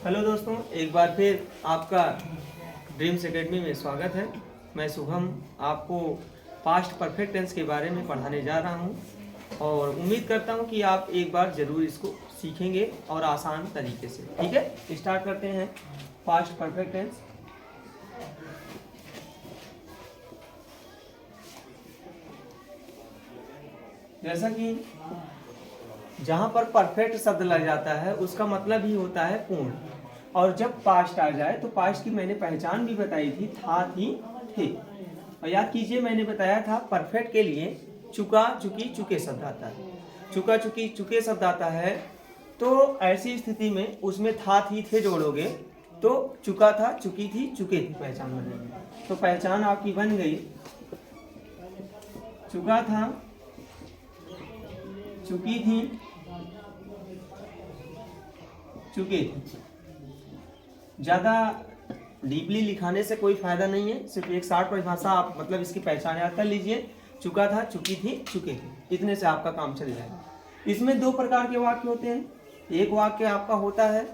Hello दोस्तों, एक बार फिर आपका ड्रीम्स एकेडमी में स्वागत है। मैं शुभम आपको पास्ट परफेक्ट टेंस के बारे में पढ़ाने जा रहा हूं और उम्मीद करता हूं कि आप एक बार ज़रूर इसको सीखेंगे और आसान तरीके से। ठीक है, स्टार्ट करते हैं पास्ट परफेक्ट टेंस। जैसा कि जहाँ पर परफेक्ट शब्द लग जाता है उसका मतलब ही होता है पूर्ण, और जब पास्ट आ जाए तो पास्ट की मैंने पहचान भी बताई थी, था, थी, थे। और याद कीजिए मैंने बताया था परफेक्ट के लिए चुका, चुकी, चुके शब्द आता है। चुका, चुकी, चुके शब्द आता है तो ऐसी स्थिति में उसमें था, थी, थे जोड़ोगे तो चुका था, चुकी थी, चुके थी पहचान बनेगी। तो पहचान आपकी बन गई, चुका था, चुकी थी, चुके थे। ज़्यादा डीपली लिखाने से कोई फायदा नहीं है, सिर्फ एक शॉर्ट परिभाषा आप मतलब इसकी पहचान याद कर लीजिए। चुका था, चुकी थी, चुके थे, इतने से आपका काम चल जाएगा। इसमें दो प्रकार के वाक्य होते हैं। एक वाक्य आपका होता है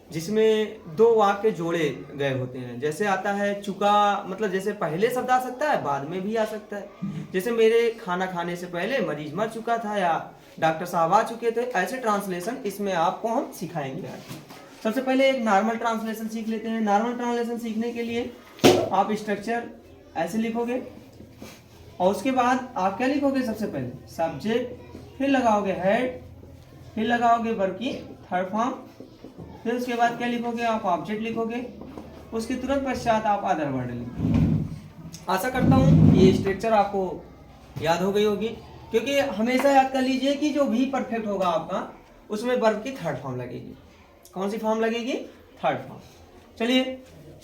जिसमें दो वाक्य जोड़े गए होते हैं। जैसे आता है चुका, मतलब जैसे पहले शब्द आ सकता है, बाद में भी आ सकता है। जैसे मेरे खाना खाने से पहले मरीज मर चुका था या डॉक्टर साहब आ चुके थे। ऐसे ट्रांसलेशन इसमें आपको हम सिखाएंगे आज। सबसे पहले एक नॉर्मल ट्रांसलेशन सीख लेते हैं। नॉर्मल ट्रांसलेशन सीखने के लिए आप स्ट्रक्चर ऐसे लिखोगे और उसके बाद आप क्या लिखोगे, सबसे पहले सब्जेक्ट, फिर लगाओगे हेड, फिर लगाओगे वर्ब की थर्ड फॉर्म, फिर उसके बाद क्या लिखोगे आप, ऑब्जेक्ट लिखोगे। उसके तुरंत पश्चात आप अदर वर्ड लिखोगे। आशा करता हूँ ये स्ट्रक्चर आपको याद हो गई होगी, क्योंकि हमेशा याद कर लीजिए कि जो भी परफेक्ट होगा आपका उसमें वर्ब की थर्ड फॉर्म लगेगी। कौन सी फॉर्म लगेगी, थर्ड फॉर्म। चलिए,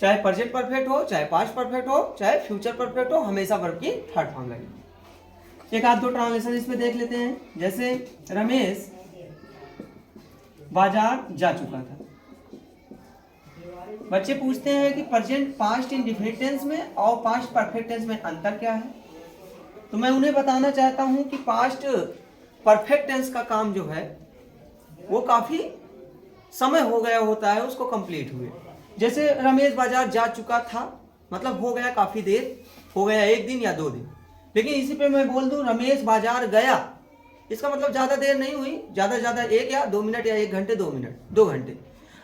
चाहे प्रेजेंट परफेक्ट हो, चाहे पास्ट परफेक्ट हो, चाहे फ्यूचर परफेक्ट हो, हमेशा वर्ब की थर्ड फॉर्म लगेगी। एक आध दो ट्रांसलेशन इसमें देख लेते हैं। जैसे रमेश बाजार जा चुका था। बच्चे पूछते हैं कि प्रेजेंट पास्ट इंडेफिनिट टेंस में और पास्ट परफेक्ट टेंस में अंतर क्या है। तो मैं उन्हें बताना चाहता हूं कि पास्ट परफेक्ट टेंस का काम जो है वो काफी समय हो गया होता है उसको कंप्लीट हुए। जैसे रमेश बाजार जा चुका था, मतलब हो गया, काफी देर हो गया, एक दिन या 2 दिन। लेकिन इसी पे मैं बोल दूं रमेश बाजार गया, इसका मतलब ज्यादा देर नहीं हुई, ज्यादा ज्यादा 1 या 2 मिनट या 1 घंटे, 2 मिनट, 2 घंटे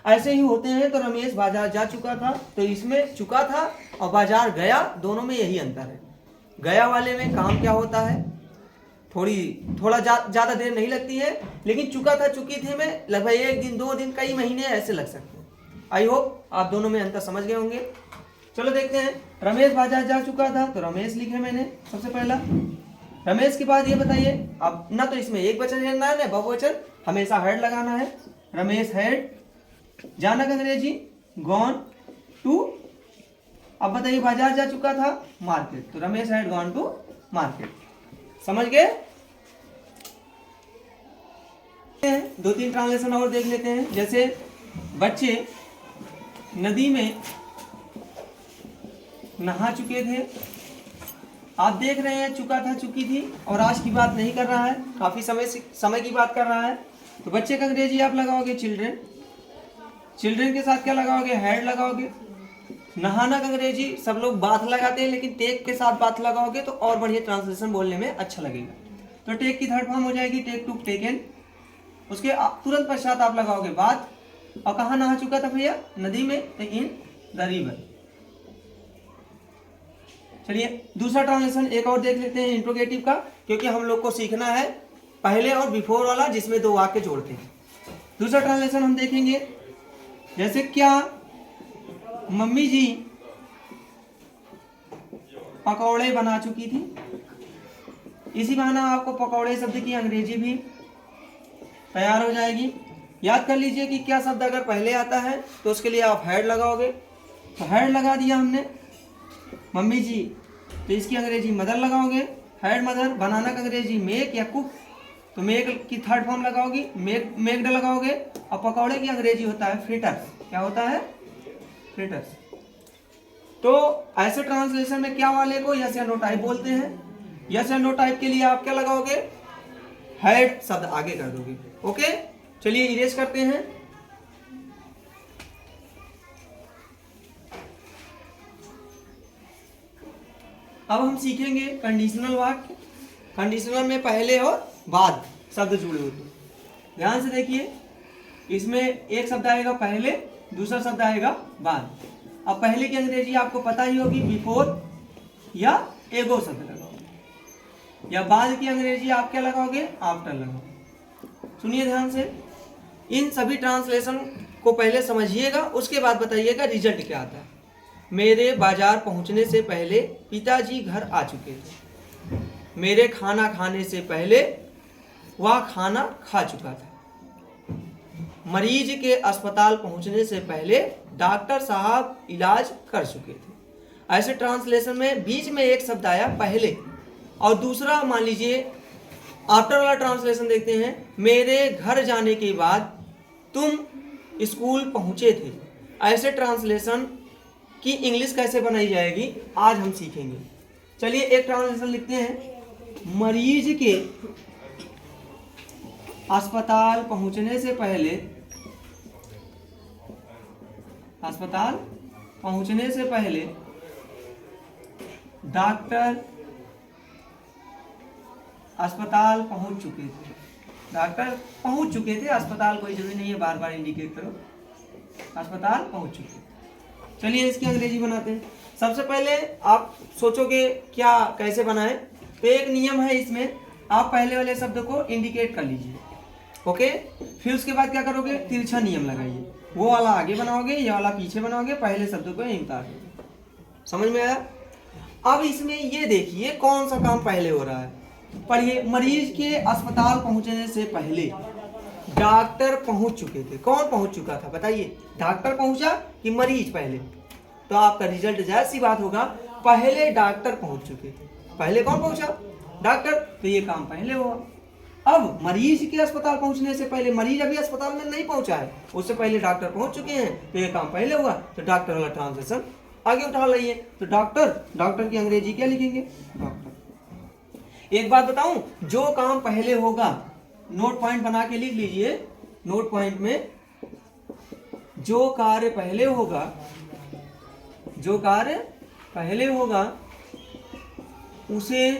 ऐसे ही होते हैं। तो रमेश बाजार जा चुका था, तो इसमें चुका था और बाजार गया, दोनों में यही अंतर है। गया वाले में काम क्या होता है, थोड़ा ज्यादा देर नहीं लगती है, लेकिन चुका था, चुकी थी में लगभग 1 दिन, 2 दिन, कई महीने ऐसे लग सकते हैं। आई होप आप दोनों में अंतर समझ गए होंगे। चलो देखते हैं। रमेश बाजार जा चुका था, तो रमेश लिखे मैंने सबसे पहला। रमेश के बाद ये बताइए, अब ना तो इसमें एक वचन है ना बहुवचन, हमेशा हेड लगाना है। रमेश हेड, जाना का अंग्रेजी गॉन टू। अब बताइए बाजार जा चुका था, मार्केट, तो Ramesh had gone to market. समझ गए? 2-3 ट्रांसलेशन और देख लेते हैं। जैसे बच्चे नदी में नहा चुके थे। आप देख रहे हैं चुका था, चुकी थी, और आज की बात नहीं कर रहा है, काफी समय की बात कर रहा है। तो बच्चे का अंग्रेजी आप लगाओगे चिल्ड्रेन। चिल्ड्रेन के साथ क्या लगाओगे, हैड लगाओगे। नहाना का अंग्रेजी सब लोग बाथ लगाते हैं, लेकिन टेक के साथ बाथ लगाओगे तो और बढ़िया ट्रांसलेशन बोलने में अच्छा लगेगा। तो टेक की थर्ड फॉर्म हो जाएगी टेक, टू, टेकन। उसके तुरंत पश्चात आप लगाओगे बाथ। और कहाँ नहा चुका था भैया, नदी में, तो इन द रिवर। चलिए दूसरा ट्रांसलेशन एक और देख लेते हैं इंट्रोगेटिव का, क्योंकि हम लोग को सीखना है पहले और बिफोर वाला, जिसमें 2 वाक्य जोड़ते हैं। दूसरा ट्रांसलेशन हम देखेंगे। जैसे क्या मम्मी जी पकौड़े बना चुकी थी। इसी बहाना आपको पकौड़े शब्द की अंग्रेजी भी तैयार हो जाएगी। याद कर लीजिए कि क्या शब्द अगर पहले आता है तो उसके लिए आप हेड लगाओगे। तो हेड लगा दिया हमने मम्मी जी, तो इसकी अंग्रेजी मदर लगाओगे, हेड मदर। बनाना का अंग्रेजी मेक या कुक, तो मेक की थर्ड फॉर्म लगाओगी, मेक्ड लगाओगे। और पकौड़े की अंग्रेजी होता है फ्रिटर्स। क्या होता है, फ्रिटर्स। तो ऐसे ट्रांसलेशन में क्या वाले को यस या नो टाइप बोलते हैं। यस या नो टाइप के लिए आप क्या लगाओगे, हेड शब्द आगे कर दोगे। ओके, चलिए इरेज करते हैं। अब हम सीखेंगे कंडीशनल वाक्य। कंडीशनल में पहले और बाद शब्द जुड़े होते हैं। ध्यान से देखिए, इसमें एक शब्द आएगा पहले, दूसरा शब्द आएगा बाद। अब पहले की अंग्रेजी आपको पता ही होगी, बिफोर या एगो शब्द लगाओगे, या बाद की अंग्रेजी आप क्या लगाओगे, आफ्टर लगाओगे। सुनिए ध्यान से, इन सभी ट्रांसलेशन को पहले समझिएगा, उसके बाद बताइएगा रिजल्ट क्या आता है। मेरे बाजार पहुंचने से पहले पिताजी घर आ चुके थे। मेरे खाना खाने से पहले वह खाना खा चुका था। मरीज के अस्पताल पहुंचने से पहले डॉक्टर साहब इलाज कर चुके थे। ऐसे ट्रांसलेशन में बीच में एक शब्द आया पहले, और दूसरा मान लीजिए आफ्टर वाला ट्रांसलेशन देखते हैं, मेरे घर जाने के बाद तुम स्कूल पहुंचे थे। ऐसे ट्रांसलेशन की इंग्लिश कैसे बनाई जाएगी आज हम सीखेंगे। चलिए एक ट्रांसलेशन लिखते हैं, मरीज के अस्पताल पहुंचने से पहले, अस्पताल पहुंचने से पहले डॉक्टर अस्पताल पहुंच चुके थे। डॉक्टर पहुंच चुके थे, अस्पताल कोई जरूरी नहीं है बार बार इंडिकेट करो, अस्पताल पहुंच चुके थे। चलिए इसकी अंग्रेजी बनाते हैं। सबसे पहले आप सोचोगे क्या कैसे बनाएं, तो एक नियम है इसमें, आप पहले वाले शब्द को इंडिकेट कर लीजिए, ओके। फिर उसके बाद क्या करोगे, तिरछा नियम लगाइए, वो वाला आगे बनाओगे, ये वाला पीछे बनाओगे, पहले शब्द को यहीं उतार दोगे। समझ में आया? अब इसमें ये देखिए कौन सा काम पहले हो रहा है, पढ़िए। मरीज के अस्पताल पहुंचने से पहले डॉक्टर पहुंच चुके थे। कौन पहुंच चुका था बताइए, डॉक्टर पहुंचा कि मरीज पहले? तो आपका रिजल्ट जाहिर सी बात होगा, पहले डॉक्टर पहुंच चुके थे। पहले कौन पहुंचा, डॉक्टर, तो ये काम पहले हुआ। अब मरीज के अस्पताल पहुंचने से पहले, मरीज अभी अस्पताल में नहीं पहुंचा है, उससे पहले डॉक्टर पहुंच चुके हैं, तो ये काम पहले हुआ, तो डॉक्टर वाला ट्रांसलेशन आगे उठा लाइए। तो डॉक्टर, डॉक्टर की अंग्रेजी क्या लिखेंगे, डॉक्टर। एक बात बताऊं, जो काम पहले होगा, नोट पॉइंट बना के लिख लीजिए, नोट पॉइंट में जो कार्य पहले होगा, जो कार्य पहले होगा उसे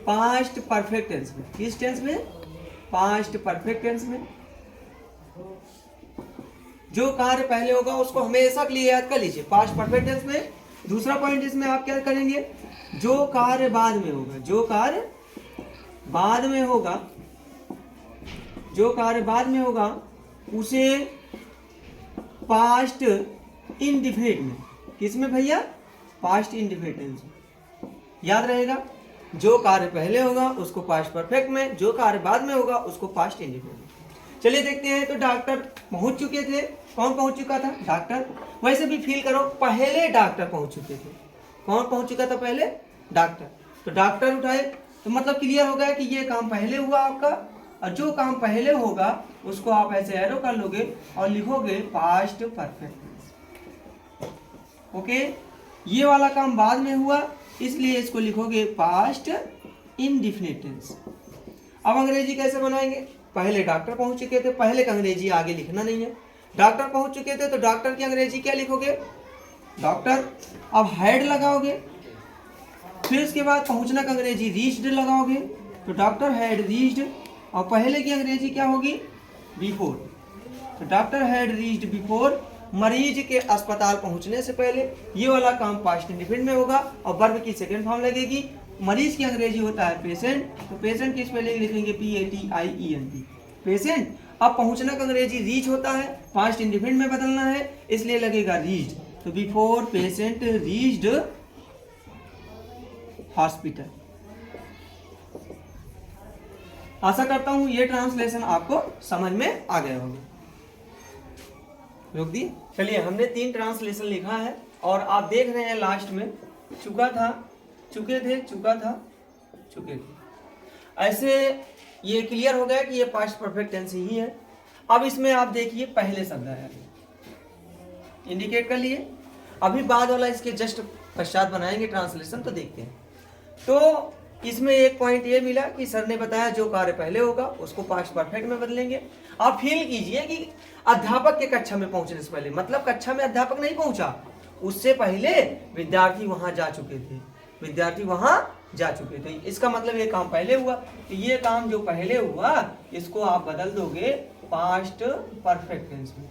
पास्ट परफेक्ट टेंस में, किस टेंस में, पास्ट परफेक्ट टेंस में। जो कार्य पहले होगा उसको हमेशा के लिए याद कर लीजिए, पास्ट परफेक्ट टेंस में। दूसरा पॉइंट इसमें आप क्या करेंगे, जो कार्य बाद में होगा, जो कार्य बाद में होगा, जो कार्य बाद में होगा उसे पास्ट इंडिफिनिट में, किसमें भैया, पास्ट इंडिफिनिट टेंस में। याद रहेगा, जो कार्य पहले होगा उसको पास्ट परफेक्ट में, जो कार्य बाद में होगा उसको पास्ट इंडिफिनिट में। चलिए देखते हैं, तो डॉक्टर पहुंच चुके थे। कौन पहुंच चुका था, डॉक्टर। वैसे भी फील करो, पहले डॉक्टर पहुंच चुके थे। कौन पहुंच चुका था पहले, डॉक्टर। तो डॉक्टर उठाए, तो मतलब क्लियर हो गया कि ये काम पहले हुआ आपका, और जो काम पहले होगा उसको आप ऐसे एरो कर लोगे और लिखोगे पास्ट परफेक्ट। ओके, ये वाला काम बाद में हुआ, इसलिए इसको लिखोगे पास्ट इंडिफिनिट टेंस। अब अंग्रेजी कैसे बनाएंगे, पहले डॉक्टर पहुंच चुके थे, पहले का अंग्रेजी आगे लिखना नहीं है। डॉक्टर पहुंच चुके थे तो डॉक्टर की अंग्रेजी क्या लिखोगे, डॉक्टर। अब हेड लगाओगे, फिर उसके बाद पहुंचना का अंग्रेजी रीच्ड लगाओगे, तो डॉक्टर हैड रीच्ड। और पहले की अंग्रेजी क्या होगी, बिफोर। तो डॉक्टर हैड रीच्ड बिफोर, मरीज के अस्पताल पहुंचने से पहले। ये वाला काम पास्ट इंडिफिनिट में होगा, और वर्ब की सेकंड फॉर्म लगेगी। मरीज की अंग्रेजी होता है पेशेंट, तो पेशेंट की स्पेलिंग लिखेंगे PATIENT, पेशेंट। अब पहुंचना का अंग्रेजी रीच होता है, पास्ट इंडिफिनिट में बदलना है, इसलिए लगेगा रीच्ड। तो बिफोर पेशेंट रीच्ड हॉस्पिटल। आशा करता हूं ये ट्रांसलेशन आपको समझ में आ गया होगा। रोक दी। चलिए, हमने 3 ट्रांसलेशन लिखा है, और आप देख रहे हैं लास्ट में चुका था, चुके थे, चुका था, चुके थे। ऐसे ये क्लियर हो गया कि ये पास्ट परफेक्ट टेंस ही है। अब इसमें आप देखिए पहले शब्द है, इंडिकेट कर लिए। अभी बाद वाला इसके जस्ट पश्चात बनाएंगे ट्रांसलेशन, तो देखते हैं। तो इसमें एक पॉइंट ये मिला कि सर ने बताया जो कार्य पहले होगा उसको पास्ट परफेक्ट में बदलेंगे। आप फील कीजिए कि अध्यापक के कक्षा में पहुंचने से पहले, मतलब कक्षा में अध्यापक नहीं पहुंचा, उससे पहले विद्यार्थी वहां जा चुके थे। विद्यार्थी वहां जा चुके थे। इसका मतलब ये काम पहले हुआ, तो ये काम जो पहले हुआ इसको आप बदल दोगे पास्ट परफेक्ट टेंस में।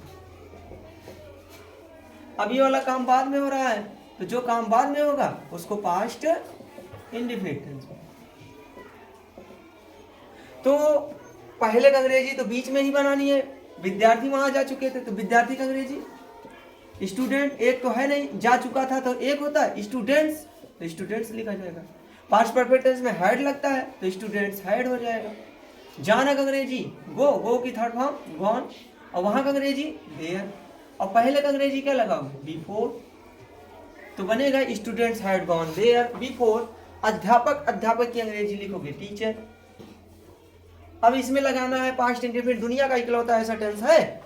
अब ये वाला काम बाद में हो रहा है, तो जो काम बाद में होगा उसको पास्ट इंडेफिनिट टेंस में। तो पहले का अंग्रेजी तो बीच में ही बनानी है, विद्यार्थी वहां जा चुके थे तो विद्यार्थी का अंग्रेजी, स्टूडेंट एक तो है नहीं, जा चुका था तो एक होता है, स्टूडेंट्स तो स्टूडेंट्स लिखा जाएगा। पास्ट परफेक्ट टेंस में हैड लगता है तो स्टूडेंट्स हैड हो जाएगा। जाना का अंग्रेजी गो, गो की थर्ड फॉर्म गॉन, और वहां का अंग्रेजी देयर, और पहले का अंग्रेजी क्या लगाओगे बिफोर, तो बनेगा students had gone there before. अध्यापक, अध्यापक की अंग्रेजी लिखोगे टीचर। अब इसमें लगाना है पास्ट इंडेफिनिट, दुनिया का इकलौता ऐसा टेंस है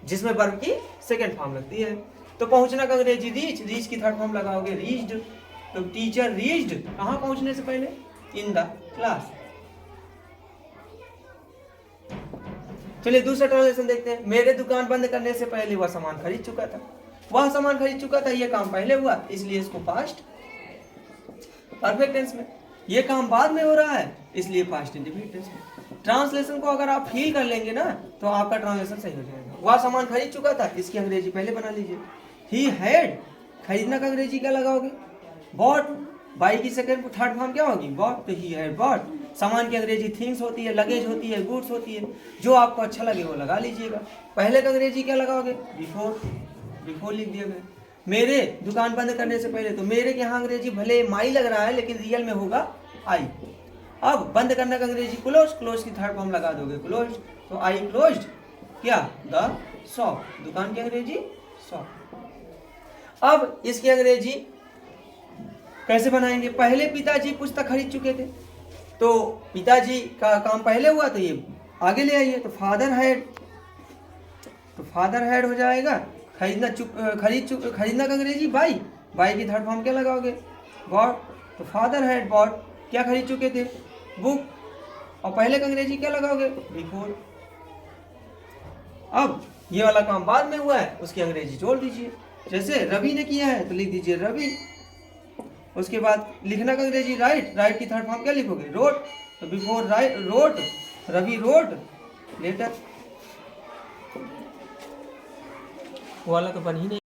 जिसमें वर्ब की सेकंड फॉर्म लगती है। तो पहुंचना का अंग्रेजी रीच, रीच की थर्ड फॉर्म लगाओगे रीच्ड, तो टीचर रीच्ड कहां पहुंचने से पहले, इन द क्लास। चलिए दूसरा ट्रांसलेशन देखते हैं। मेरे दुकान बंद करने से पहले वह सामान खरीद चुका था, वह सामान खरीद चुका था, यह काम पहले हुआ इसलिए इसको पास्ट परफेक्ट टेंस में। यह काम बाद में हो रहा है इसलिए पास्ट इंडेफिनिट टेंस में। ट्रांसलेशन को अगर आप फील कर लेंगे ना तो आपका ट्रांसलेशन सही हो जाएगा। वह सामान खरीद चुका था, इसकी अंग्रेजी पहले बना लीजिए। ही हैड, खरीदना का अंग्रेजी क्या लगाओगे बॉट, बाई की सेकंड थर्ड फॉर्म क्या होगी बॉट, तो ही हैड बॉट। सामान की अंग्रेजी थिंग्स होती है, लगेज होती है, गुड्स होती है, जो आपको अच्छा लगे वो लगा लीजिएगा। पहले का अंग्रेजी क्या लगाओगे बिफोर, बिफोर लिख दिया गया। मेरे दुकान बंद करने से पहले, तो मेरे के यहाँ अंग्रेजी भले माई लग रहा है लेकिन रियल में होगा आई। अब बंद करने का अंग्रेजी क्लोज, क्लोज की थर्ड फॉर्म लगा दोगे क्लोज, तो आई क्लोज्ड क्या द शॉप, दुकान की अंग्रेजी शॉप। अब इसकी अंग्रेजी कैसे बनाएंगे, पहले पिताजी पुस्तक खरीद चुके थे, तो पिताजी का काम पहले हुआ तो ये आगे ले आइए, तो फादर हैड, तो फादर हैड हो जाएगा। खरीदना खरीदना का अंग्रेजी बाई, बाई की थर्ड फॉर्म क्या लगाओगे बॉट, तो फादर हैड बॉट, क्या खरीद चुके थे बुक, और पहले का अंग्रेजी क्या लगाओगे बिफोर। अब ये वाला काम बाद में हुआ है उसकी अंग्रेजी जोड़ दीजिए, जैसे रवि ने किया है तो लिख दीजिए रवि। उसके बाद लिखना का अंग्रेजी राइट, राइट की थर्ड फॉर्म क्या लिखोगे रोट, तो before write wrote, Ravi wrote letter. वाला तो बन ही नहीं